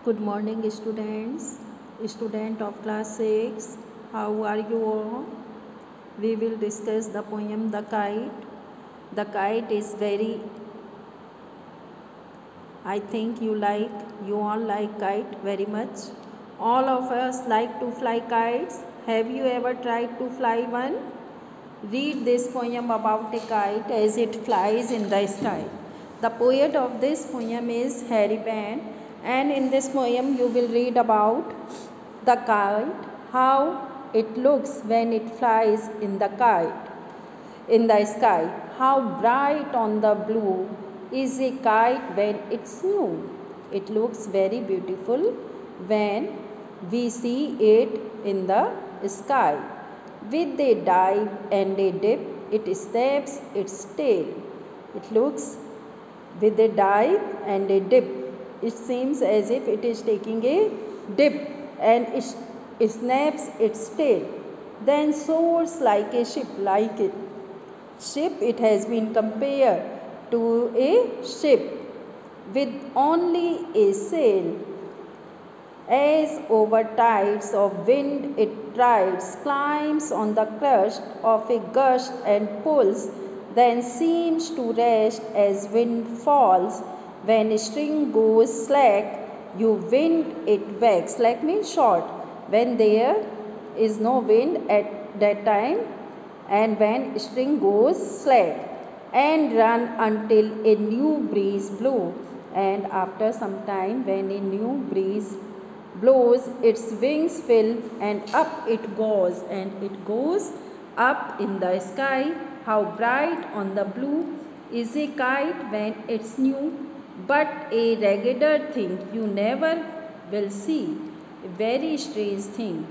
Good morning, students. Student of class 6. How are you all? We will discuss the poem The Kite. The kite is I think you all like kite very much. All of us like to fly kites. Have you ever tried to fly one? Read this poem about a kite as it flies in the sky. The poet of this poem is Harry Ban, and in this poem you will read about the kite, how it looks when it flies in the sky, how bright on the blue is a kite when it's new. It looks very beautiful when we see it in the sky. With a dive and a dip, it snaps its tail. It looks with a dive and a dip. It seems as if it is taking a dip and it snaps its tail. Then soars like a ship, it has been compared to a ship with only a sail. As over tides of wind it rides, climbs on the crest of a gust and pulls, then seems to rest as wind falls. When a string goes slack, you wind it back. Slack means short. When there is no wind at that time, and when string goes slack, and run until a new breeze blow. And after some time, when a new breeze blows, its wings fill and up it goes, up in the sky. How bright on the blue is a kite when it's new, but a raggeder thing you never will see. A very strange thing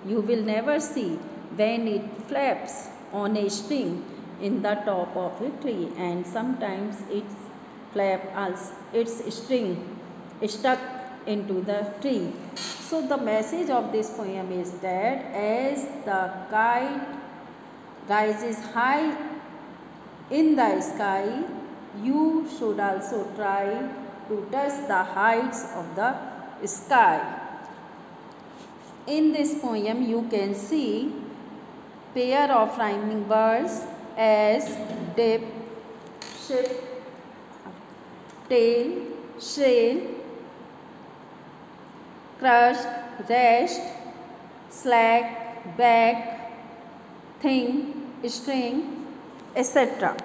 you will never see when it flaps on a string in the top of a tree, and sometimes its string stuck into the tree. So the message of this poem is that as the kite rises high in the sky, you should also try to touch the heights of the sky. In this poem you can see pair of rhyming words as dip, ship, tail, sail, crust, rest, slack, back, thing, string, etc.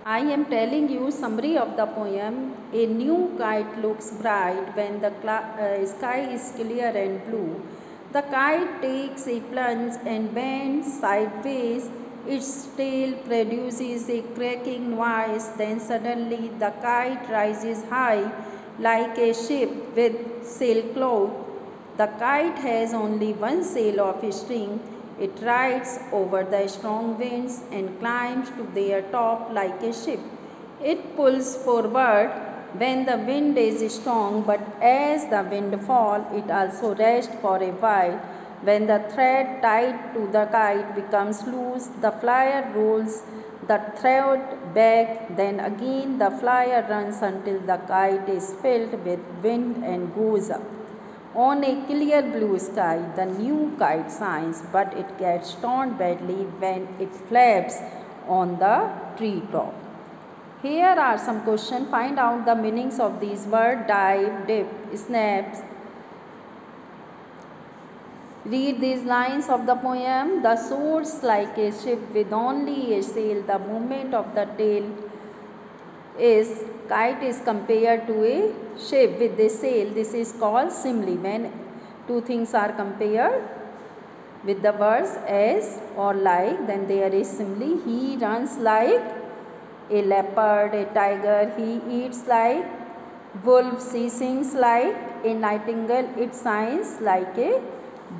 I am telling you summary of the poem. A new kite looks bright when the sky is clear and blue. The kite takes a plunge and bends sideways. Its tail produces a cracking noise. Then suddenly the kite rises high like a ship with sailcloth. The kite has only one sail of string. It rides over the strong winds and climbs to their top like a ship. It pulls forward when the wind is strong, but as the wind falls, it also rests for a while. When the thread tied to the kite becomes loose, the flyer rolls the thread back. Then again the flyer runs until the kite is filled with wind and goes up. On a clear blue sky, the new kite shines, but it gets torn badly when it flaps on the tree top. Here are some questions. Find out the meanings of these words: dive, dip, snaps. Read these lines of the poem. The soars like a ship with only a sail. The movement of the tail is kite is compared to a ship with a sail. This is called simile. When two things are compared with the words as or like, then there is simile. He runs like a leopard, a tiger. He eats like wolf. She sings like a nightingale. It shines like a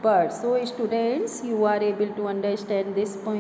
bird. So students, you are able to understand this point.